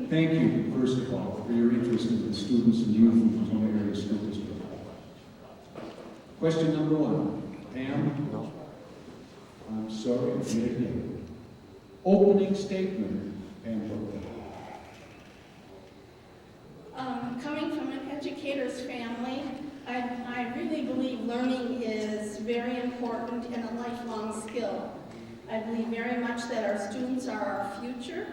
Thank you, first of all, for your interest in the students and youth of the Tomah Area School District. Question number 1. Pam? No. I'm sorry, I'll read it again. Opening statement, Pam Brooklyn. Coming from an educator's family, I really believe learning is very important and a lifelong skill. I believe very much that our students are our future.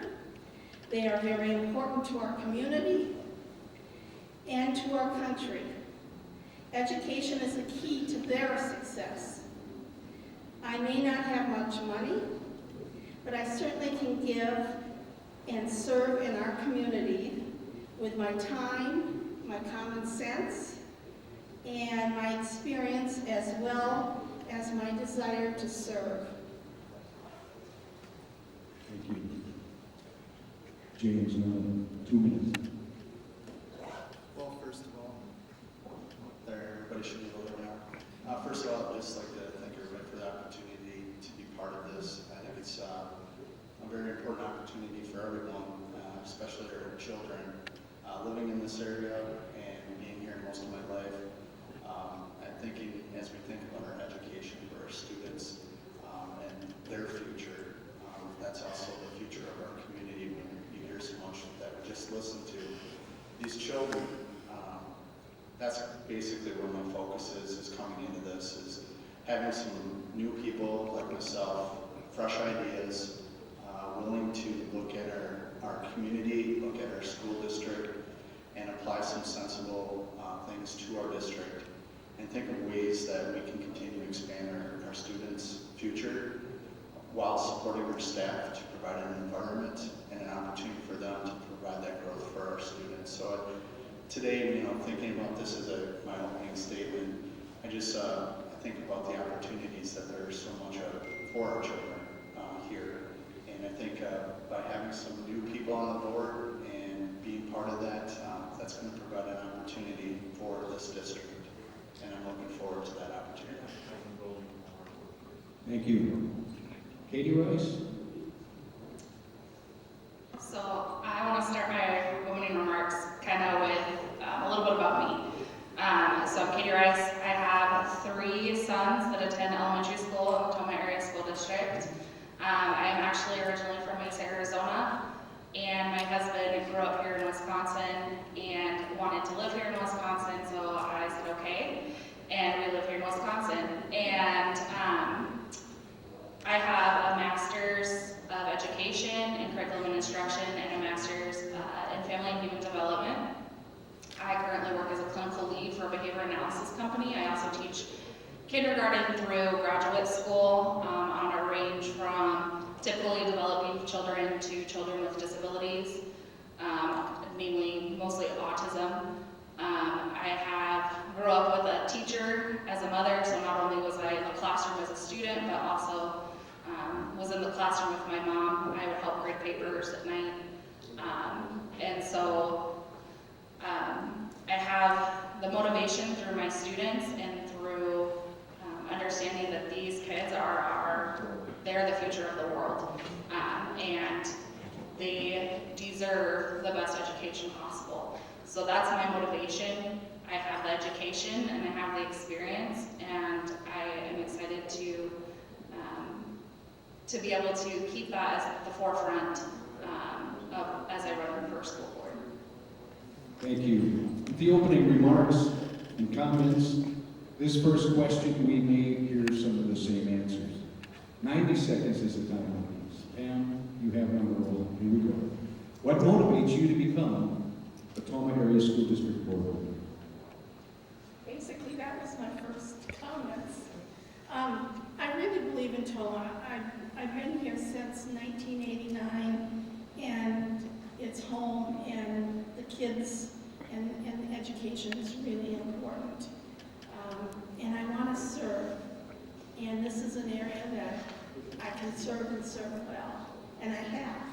They are very important to our community and to our country. Education is a key to their success. I may not have much money, but I certainly can give and serve in our community with my time, my common sense, and my experience, as well as my desire to serve. Thank you. James, now 2 minutes. Well, first of all, everybody should be voting now. First of all, I'd just like to thank everybody for the opportunity to be part of this. I think it's a very important opportunity for everyone, especially our children. Living in this area and being here most of my life, I'm thinking, as we think about our education for our students and their future, that's also the future of our community. When you hear so much that we just listen to these children, that's basically where my focus is coming into this, is having some new people like myself, fresh ideas, willing to look at our community, look at our school district, and apply some sensible things to our district, and think of ways that we can continue to expand our students' future while supporting our staff to provide an environment and an opportunity for them to provide that growth for our students. So today, thinking about this as my opening statement, I just I think about the opportunities that there are so much of for our children here. And I think by having some new people on the board and being part of that, that's going to provide an opportunity for this district. And I'm looking forward to that opportunity. Thank you. Katie Rice? So I want to start my opening remarks kind of with a little bit about me. So I'm Katie Rice. I have 3 sons that attend elementary school in the Tomah Area School District. I am actually originally from Mesa, Arizona, and my husband grew up here in Wisconsin and wanted to live here in Wisconsin, so I said okay, and we live here in Wisconsin. And I have a master's of education in curriculum and instruction and a master's in family and human development. I currently work as a clinical lead for a behavior analysis company. I also teach kindergarten through graduate school on a range from typically developing children to children with disabilities, mostly autism. I grew up with a teacher as a mother, so not only was I in the classroom as a student, but also was in the classroom with my mom. I would help grade papers at night. And so I have the motivation through my students and through understanding that these kids they're the future of the world. And they deserve the best education possible. So that's my motivation. I have the education and I have the experience, and I am excited to be able to keep that at the forefront as I run for school board. Thank you. With the opening remarks and comments, this first question, we may hear some of the same answers. 90 seconds is the time, please. Pam, you have number 1. Here we go. What motivates you to become a Tomah Area School District Board member? Basically, that was my first comments. I really believe in Tomah. I've been here since 1989, and it's home, and the kids and education is really important. And I want to serve, and this is an area that I can serve and serve well, and I have,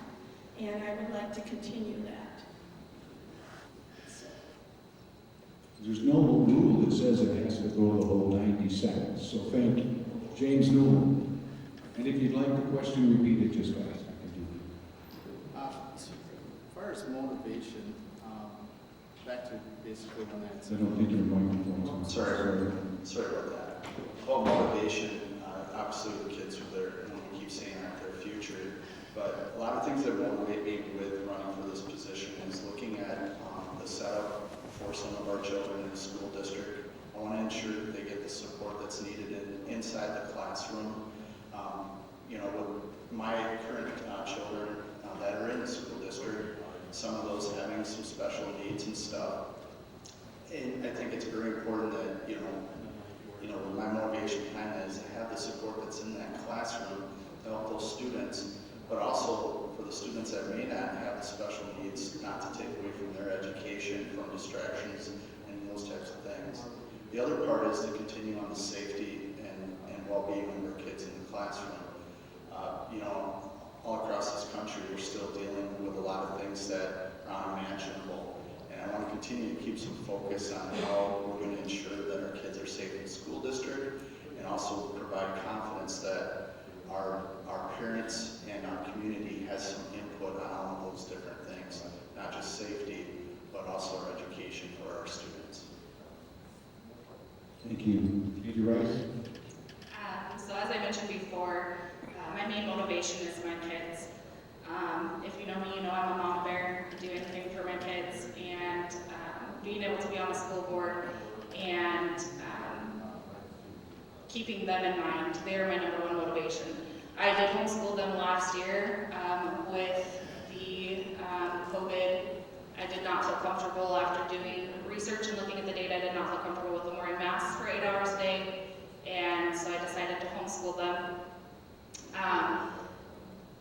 and I would like to continue that. There's no rule that says it has to go the whole 90 seconds, so thank you. James Newman. And if you'd like the question repeated, just ask. I can do that. far as motivation, back to basically when that I don't think your microphone's on. Sorry about that. About motivation, obviously the kids are there, and we keep saying that their future, but a lot of things that motivate me with running for this position is looking at the setup for some of our children in the school district. I want to ensure that they get the support that's needed inside the classroom. With my current children that are in the school district, some of those having some special needs and stuff. And I think it's very important that, my motivation behind that is to have the support that's in that classroom to help those students, but also for the students that may not have the special needs, not to take away from their education, from distractions and those types of things. The other part is to continue on the safety and well-being of our kids in the classroom. All across this country, we're still dealing with a lot of things that are unimaginable. And I want to continue to keep some focus on how we're going to ensure that our kids are safe in the school district, and also provide confidence that our parents and our community has some input on all of those different things, not just safety, but also our education for our students. Thank you. Katie Rice? So as I mentioned before, my main motivation is my kids. If you know me, you know I'm a mama bear. I do anything for my kids, and being able to be on the school board and keeping them in mind, they're my number one motivation. I did homeschool them last year with the COVID. I did not feel comfortable after doing research and looking at the data. I did not feel comfortable with them wearing masks for 8 hours a day, and so I decided to homeschool them.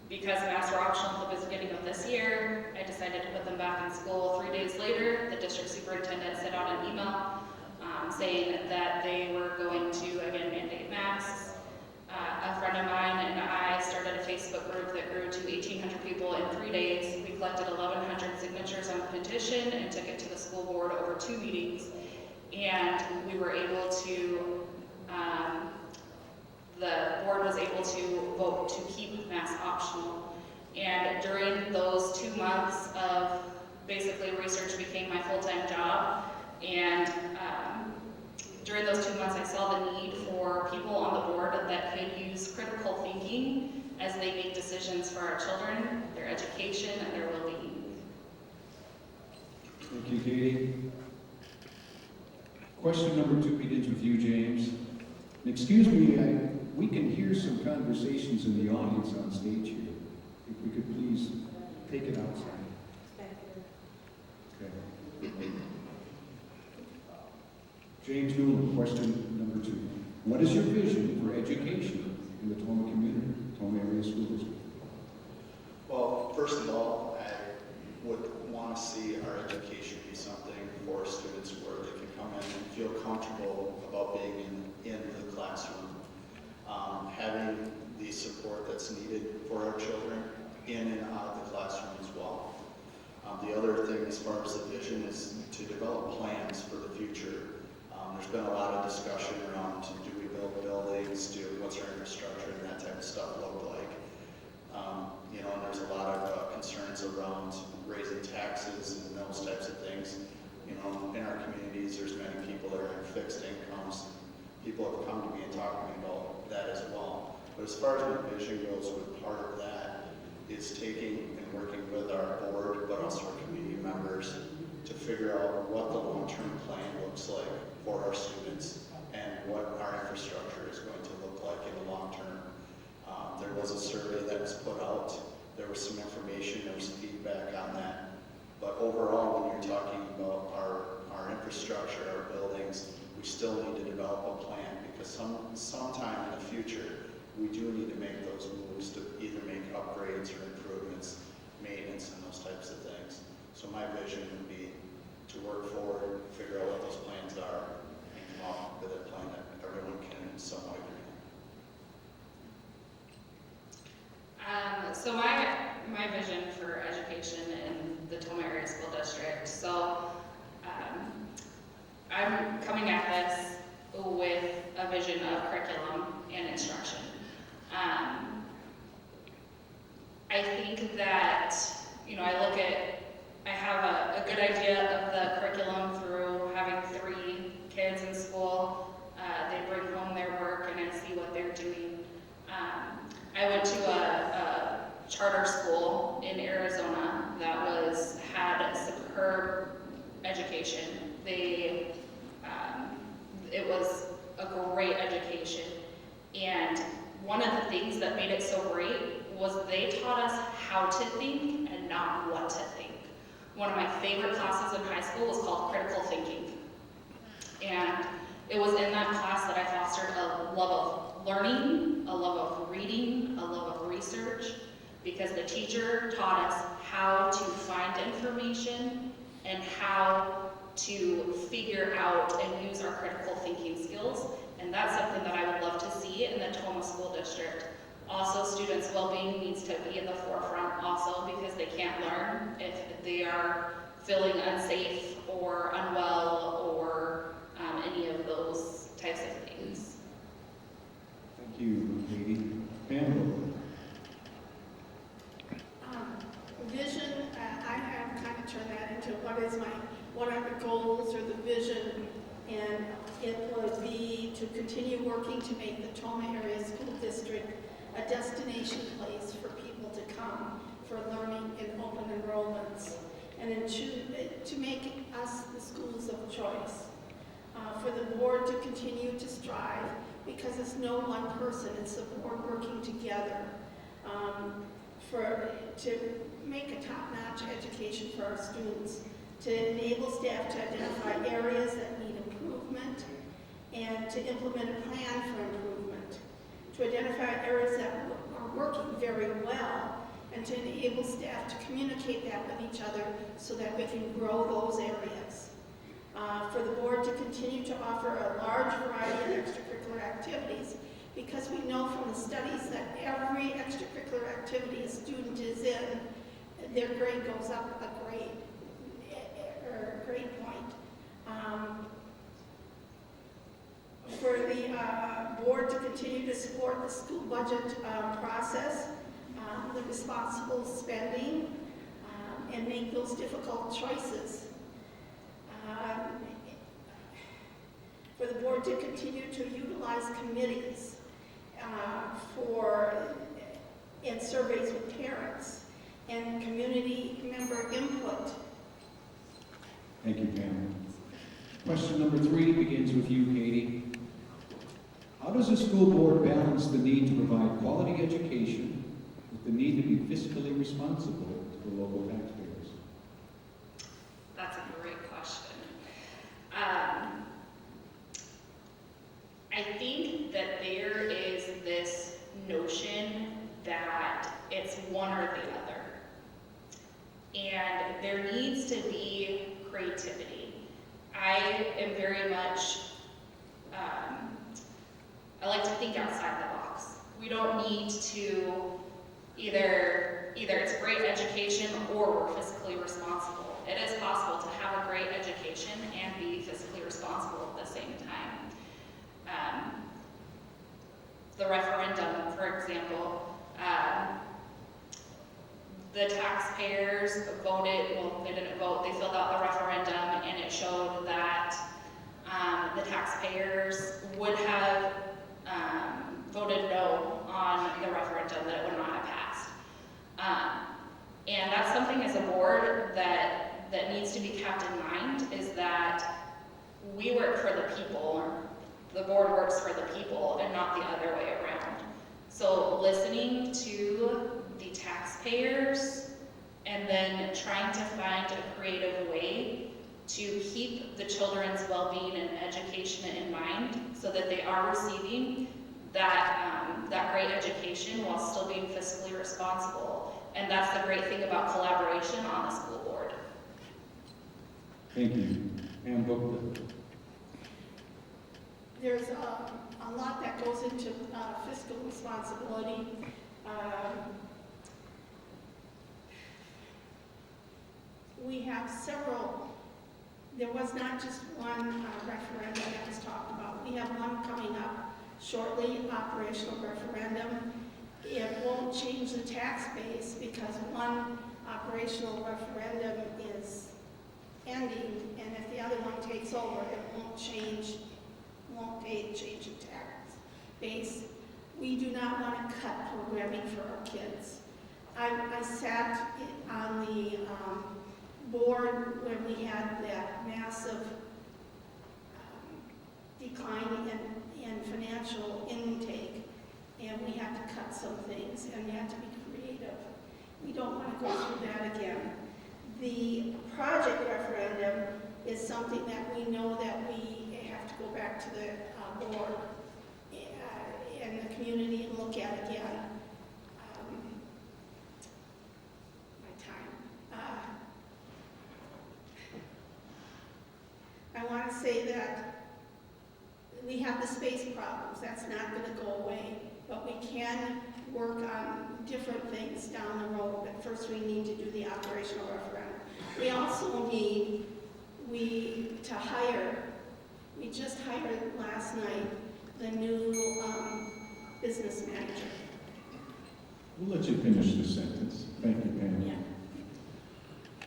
Because masks were optional at the beginning of this year, I decided to put them back in school. 3 days later, the district superintendent sent out an email saying that they were going to, again, mandate masks. A friend of mine and I started a Facebook group that grew to 1,800 people in 3 days. We collected 1,100 signatures on the petition and took it to the school board over 2 meetings. And we were able to the board was able to vote to keep masks optional. And during those 2 months of basically research became my full-time job. And during those 2 months, I saw the need for people on the board that could use critical thinking as they make decisions for our children, their education, and their well-being. Thank you, Katie. Question number 2 begins with you, James. And excuse me, we can hear some conversations in the audience on stage here. If we could please take it outside. Okay. James Newell, question number 2. What is your vision for education in the Tomah community, Tomah Area School District? Well, first of all, I would want to see our education be something for students where they can come in and feel comfortable about being in the classroom. Having the support that's needed for our children in and out of the classroom as well. The other thing as far as the vision is to develop plans for the future. There's been a lot of discussion around, do we build buildings, what's our infrastructure and that type of stuff look like. And there's a lot of concerns around raising taxes and those types of things. In our communities, there's many people that are in fixed incomes. People have come to me and talked to me about that as well. But as far as my vision goes, with part of that is taking and working with our board, but also our community members to figure out what the long-term plan looks like for our students and what our infrastructure is going to look like in the long term. There was a survey that was put out. There was some information, there was feedback on that. But overall, when you're talking about our infrastructure, our buildings, we still need to develop a plan because sometime in the future, we do need to make those moves to either make upgrades or improvements, maintenance, and those types of things. So my vision would be to work forward, figure out what those plans are, and come up with a plan that everyone can somewhat agree on. So my vision for education in the Tomah Area School District. So I'm coming at this with a vision of curriculum and instruction. I think that, I look at good idea of the curriculum through having 3 kids in school. They bring home their work and I see what they're doing. I went to a charter school in Arizona that had superb education. It was a great education. And one of the things that made it so great was they taught us how to think and not what to think. One of my favorite classes in high school was called critical thinking. And it was in that class that I fostered a love of learning, a love of reading, a love of research, because the teacher taught us how to find information and how to figure out and use our critical thinking skills. And that's something that I would love to see in the Tomah School District. Also, students' well-being needs to be in the forefront also, because they can't learn if they are feeling unsafe or unwell or any of those types of things. Thank you, Katie. Pam? Vision, I have kind of turned that into what are the goals or the vision, and it would be to continue working to make the Tomah Area School District a destination place for people to come for learning in open enrollments, and to make us the schools of choice. For the board to continue to strive, because it's no one person, it's the board working together to make a top-notch education for our students, to enable staff to identify areas that need improvement, and to implement a plan for improvement, to identify areas that are working very well, and to enable staff to communicate that with each other so that we can grow those areas. For the board to continue to offer a large variety of extracurricular activities, because we know from the studies that every extracurricular activity a student is in, their grade goes up a grade point. For the board to continue to support the school budget process, the responsible spending, and make those difficult choices. For the board to continue to utilize committees and surveys with parents and community member input. Thank you, Pam. Question number 3 begins with you, Katie. How does a school board balance the need to provide quality education with the need to be fiscally responsible to the local taxpayers? That's a great question. I think that there is this notion that it's one or the other. And there needs to be creativity. I am very much, I like to think outside the box. We don't need to either it's great education or we're fiscally responsible. It is possible to have a great education and be fiscally responsible at the same time. The referendum, for example, the taxpayers voted, well, they didn't vote, they filled out the referendum, and it showed that the taxpayers would have voted no on the referendum, that it would not have passed. And that's something as a board that needs to be kept in mind, is that we work for the people, or the board works for the people and not the other way around. So listening to the taxpayers and then trying to find a creative way to keep the children's well-being and education in mind so that they are receiving that great education while still being fiscally responsible. And that's the great thing about collaboration on the school board. Thank you. Pam Booklet. There's a lot that goes into fiscal responsibility. We have several. There was not just one referendum that was talked about. We have one coming up shortly, operational referendum. It won't change the tax base because one operational referendum is ending, and if the other one takes over, it won't change the tax base. We do not want to cut programming for our kids. I sat on the board where we had that massive decline in financial intake, and we had to cut some things, and we had to be creative. We don't want to go through that again. The project referendum is something that we know that we have to go back to the board and the community and look at again. I want to say that we have the space problems. That's not going to go away, but we can work on different things down the road. But first we need to do the operational referendum. We also need to hire, we just hired last night the new business manager. We'll let you finish this sentence. Thank you, Pam. Yeah.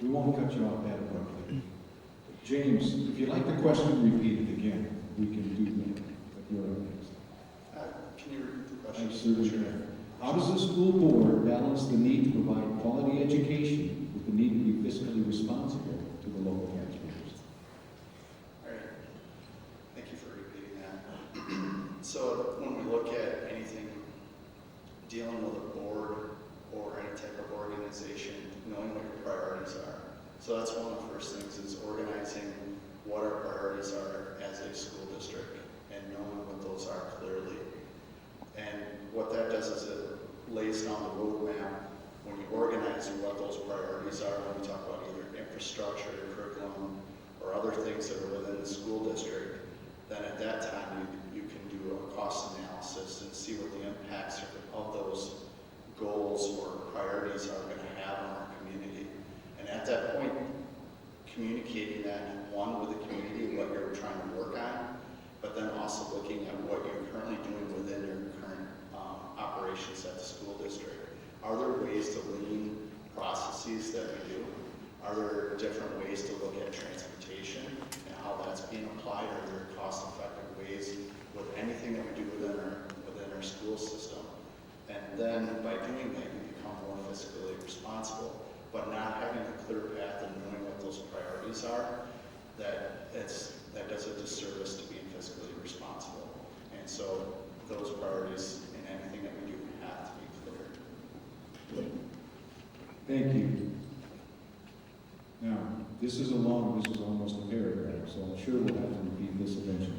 We won't cut you off that abruptly. James, if you'd like the question repeated again, we can do that. But you're up next. Can you repeat the question? I certainly can. How does the school board balance the need to provide quality education with the need to be fiscally responsible to the local taxpayers? All right. Thank you for repeating that. So when we look at anything dealing with a board or any type of organization, knowing what your priorities are. So that's one of the first things, is organizing what our priorities are as a school district and knowing what those are clearly. And what that does is it lays down the roadmap when you organize what those priorities are, when we talk about either infrastructure, curriculum, or other things that are within the school district. Then at that time you can do a cost analysis and see what the impacts of those goals or priorities are going to have on our community. And at that point, communicating that, one, with the community, what you're trying to work on, but then also looking at what you're currently doing within your current operations at the school district. Are there ways to lean processes that we do? Are there different ways to look at transportation and how that's being applied? Are there cost-effective ways with anything that we do within our school system? And then by doing that, you become more fiscally responsible. But not having a clear path and knowing what those priorities are, that does a disservice to being fiscally responsible. And so those priorities in anything that we do have to be clear. Thank you. Now, this is almost a paragraph, so I'm sure we'll have to repeat this eventually.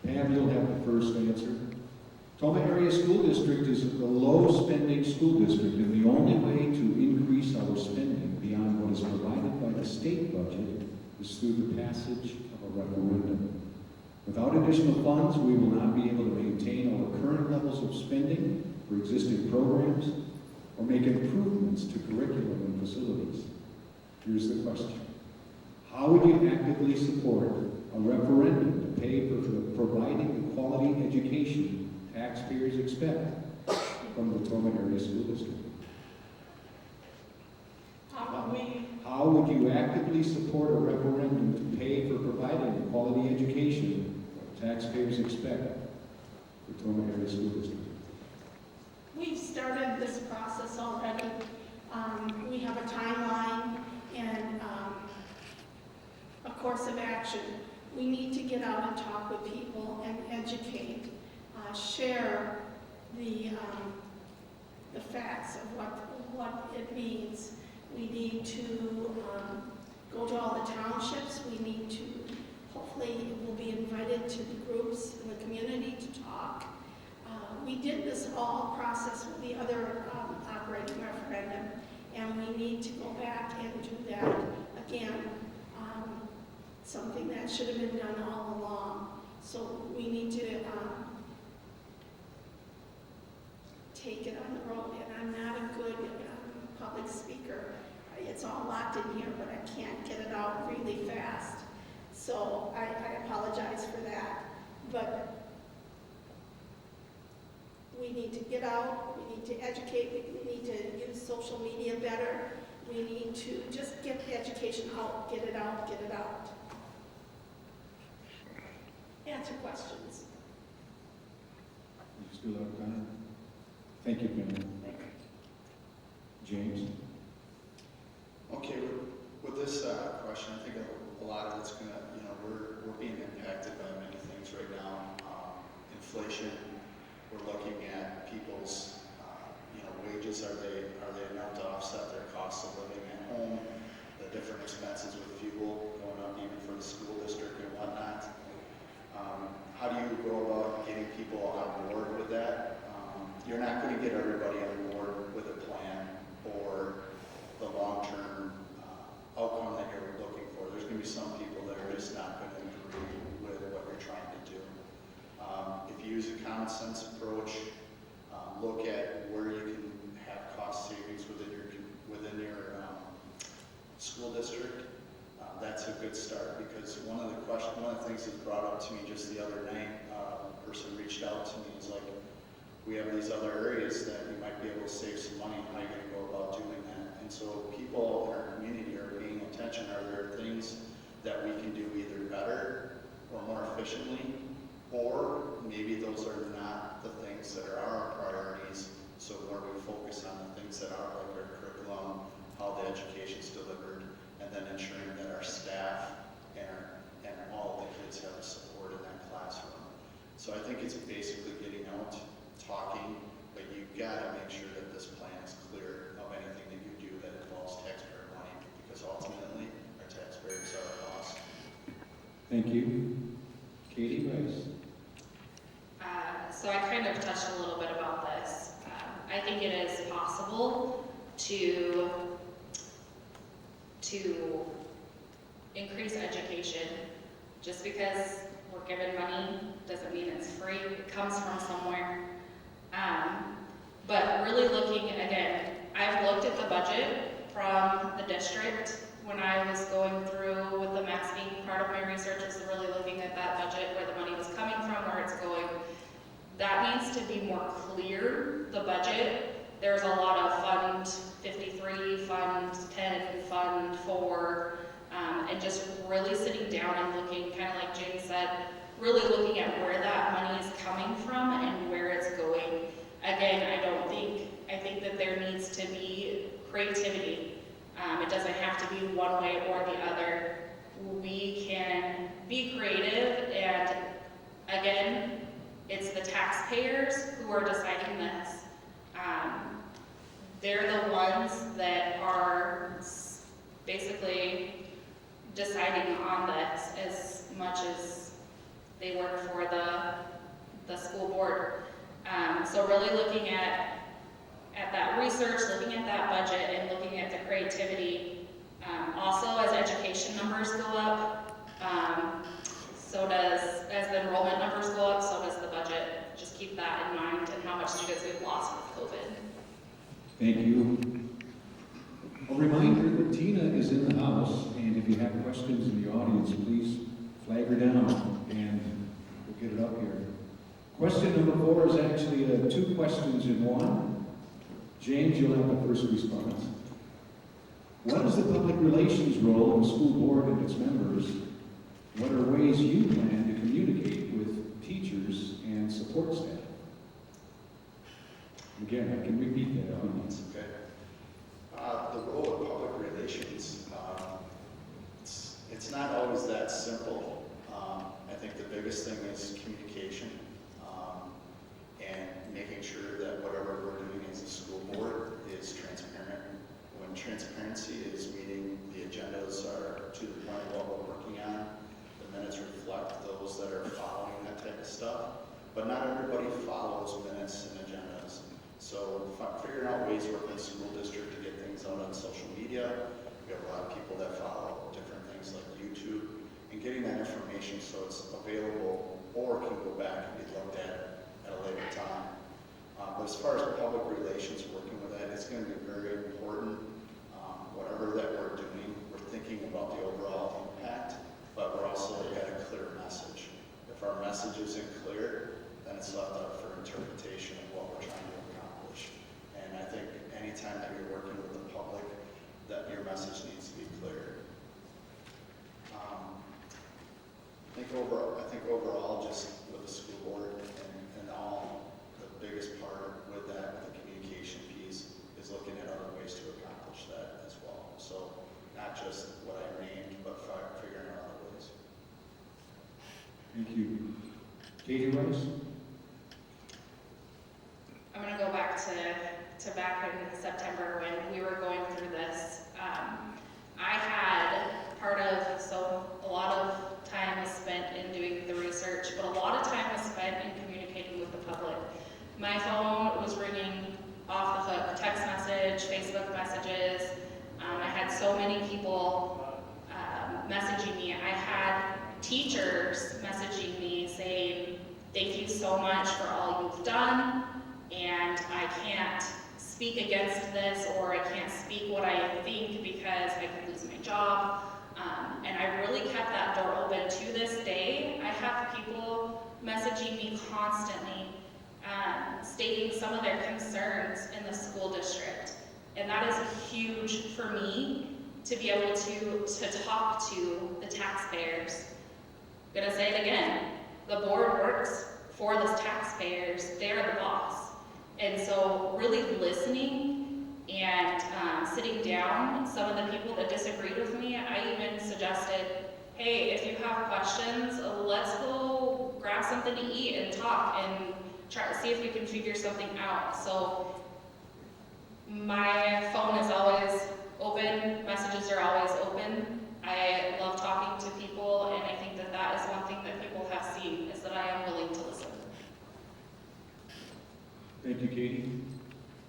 Pam, you'll have the first answer. Tomah Area School District is a low-spending school district, and the only way to increase our spending beyond what is provided by the state budget is through the passage of a referendum. Without additional funds, we will not be able to maintain our current levels of spending for existing programs or make improvements to curriculum and facilities. Here's the question. How would you actively support a referendum to pay for providing the quality education taxpayers expect from the Tomah Area School District? How would you actively support a referendum to pay for providing the quality education taxpayers expect for Tomah Area School District? We've started this process already. We have a timeline and a course of action. We need to get out and talk with people and educate, share the facts of what it means. We need to go to all the townships. We need to, hopefully, we'll be invited to the groups in the community to talk. We did this all process with the other operating referendum, and we need to go back and do that again. Something that should have been done all along. So we need to take it on the road, and I'm not a good public speaker. It's all locked in here, but I can't get it out really fast. So I apologize for that. But we need to get out, we need to educate, we need to use social media better. We need to just get the education help get it out, get it out. Answer questions. You still have time? Thank you, Pam. James? Okay, with this question, I think a lot of it's gonna, we're being impacted by many things right now. Inflation, we're looking at people's, wages. Are they enough to offset their costs of living at home? The different expenses with fuel going up even for the school district and whatnot. How do you go about getting people on board with that? You're not going to get everybody on board with a plan or the long-term outcome that you're looking for. There's going to be some people that are just not going to agree with what you're trying to do. If you use a common sense approach, look at where you can have cost savings within your school district. That's a good start, because one of the things that was brought up to me just the other night, a person reached out to me. It's like, we have these other areas that you might be able to save some money. How are you going to go about doing that? And so people in our community are paying attention. Are there things that we can do either better or more efficiently? Or maybe those are not the things that are our priorities, so where we focus on the things that are like our curriculum, how the education's delivered, and then ensuring that our staff and all the kids have support in that classroom. So I think it's basically getting out, talking, but you've got to make sure that this plan is clear of anything that you do that involves taxpayer money, because ultimately our taxpayers are our cost. Thank you. Katie Rice? So I kind of touched a little bit about this. I think it is possible to increase education. Just because we're given money doesn't mean it's free. It comes from somewhere. But really looking, again, I've looked at the budget from the district when I was going through with the max being part of my research, is really looking at that budget, where the money was coming from, where it's going. That needs to be more clear, the budget. There's a lot of Fund 53, Fund 10, Fund 4, and just really sitting down and looking, kind of like Jane said, really looking at where that money is coming from and where it's going. Again, I think that there needs to be creativity. It doesn't have to be one way or the other. We can be creative, and again, it's the taxpayers who are deciding this. They're the ones that are basically deciding on this as much as they work for the school board. So really looking at that research, looking at that budget, and looking at the creativity. Also, as education numbers go up, as the enrollment numbers go up, so does the budget. Just keep that in mind, and how much students we've lost with COVID. Thank you. A reminder that Tina is in the house, and if you have questions in the audience, please flag her down, and we'll get it up here. Question number 4 is actually 2 questions in one. James, you'll have the first response. What is the public relations role of the school board and its members? What are ways you plan to communicate with teachers and support staff? Again, I can repeat that if you need. Okay. The role of public relations, it's not always that simple. I think the biggest thing is communication, and making sure that whatever we're doing as a school board is transparent. When transparency is meeting, the agendas are to the point of what we're working on. The minutes reflect those that are following that type of stuff, but not everybody follows minutes and agendas. So figuring out ways within the school district to get things out on social media. We have a lot of people that follow different things like YouTube, and getting that information so it's available or can go back and be looked at a later time. But as far as public relations, working with that, it's going to be very important. Whatever that we're doing, we're thinking about the overall impact, but we're also got a clear message. If our message isn't clear, then it's left up for interpretation of what we're trying to accomplish. And I think anytime that you're working with the public, that your message needs to be clear. overall, just with the school board and all, the biggest part with that, with the communication piece, is looking at other ways to accomplish that as well. So not just what I named, but figuring out other ways. Thank you. Katie Rice? I'm gonna go back to back in September when we were going through this. I had a lot of time was spent in doing the research, but a lot of time was spent in communicating with the public. My phone was ringing off the hook, text message, Facebook messages. I had so many people messaging me. I had teachers messaging me saying, thank you so much for all you've done, and I can't speak against this, or I can't speak what I think because I could lose my job. And I really kept that door open to this day. I have people messaging me constantly, stating some of their concerns in the school district. And that is huge for me to be able to talk to the taxpayers. I'm gonna say it again, the board works for the taxpayers, they're the boss. And so really listening and sitting down, some of the people that disagreed with me, I even suggested, hey, if you have questions, let's go grab something to eat and talk and try to see if we can figure something out. So my phone is always open, messages are always open. I love talking to people, and I think that that is one thing that people have seen, is that I am willing to listen. Thank you, Katie.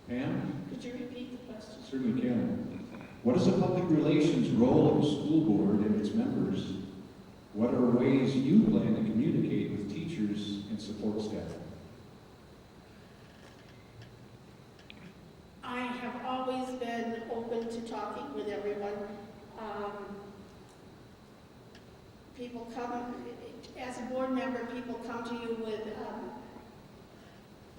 Pam? Could you repeat the question? Certainly can. What is the public relations role of the school board and its members? What are ways you plan to communicate with teachers and support staff? I have always been open to talking with everyone. People come, as a board member, people come to you with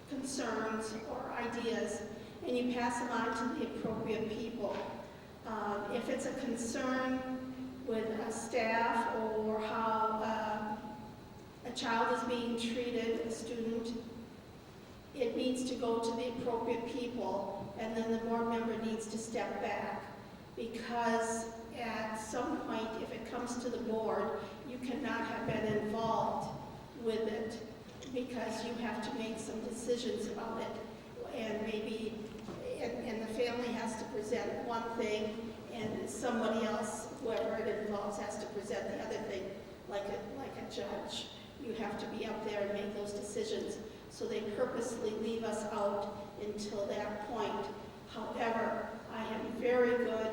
concerns or ideas, and you pass them on to the appropriate people. If it's a concern with a staff or how a child is being treated, a student, it needs to go to the appropriate people, and then the board member needs to step back, because at some point, if it comes to the board, you cannot have been involved with it, because you have to make some decisions about it, and maybe, and the family has to present one thing, and somebody else, whoever it involves, has to present the other thing, like a judge. You have to be up there and make those decisions. So they purposely leave us out until that point. However, I am very good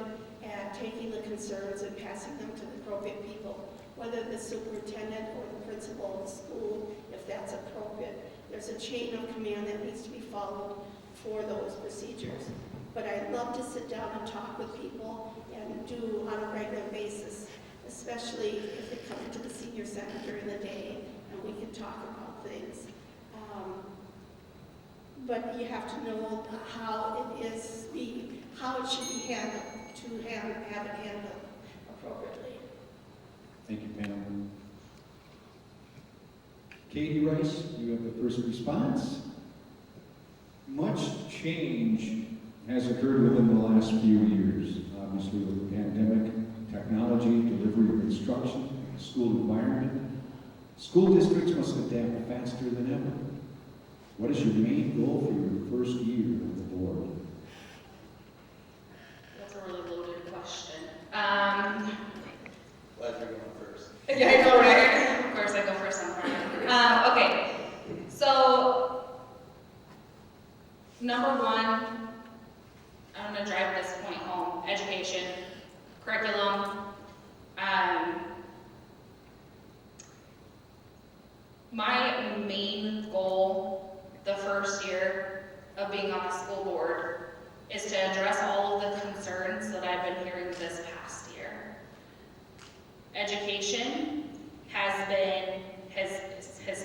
at taking the concerns and passing them to the appropriate people, whether the superintendent or the principal of the school, if that's appropriate. There's a chain of command that needs to be followed for those procedures. But I'd love to sit down and talk with people and do on a regular basis, especially if they come into the senior center during the day and we can talk about things. But you have to know how it is, how it should be handled, to have it handled appropriately. Thank you, Pam. Katie Rice, you have the first response. Much change has occurred within the last few years. Obviously, with the pandemic, technology, delivery of instruction, school environment. School districts must adapt faster than ever. What is your main goal for your first year of the board? That's a really loaded question. Glad you're going first. Yeah, I know, right? Of course, I go first on that. Okay, so number one, I'm going to drive this point home: education, curriculum. My main goal the first year of being on the school board is to address all of the concerns that I've been hearing this past year. Education has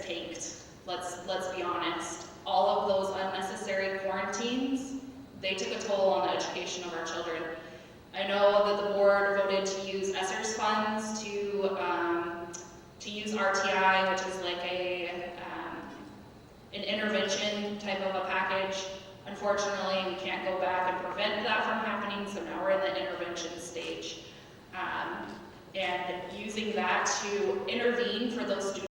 tanked. Let's be honest. All of those unnecessary quarantines, they took a toll on the education of our children. I know that the board voted to use ESSER's funds to use RTI, which is like an intervention type of a package. Unfortunately, we can't go back and prevent that from happening, so now we're in the intervention stage. And using that to intervene for those students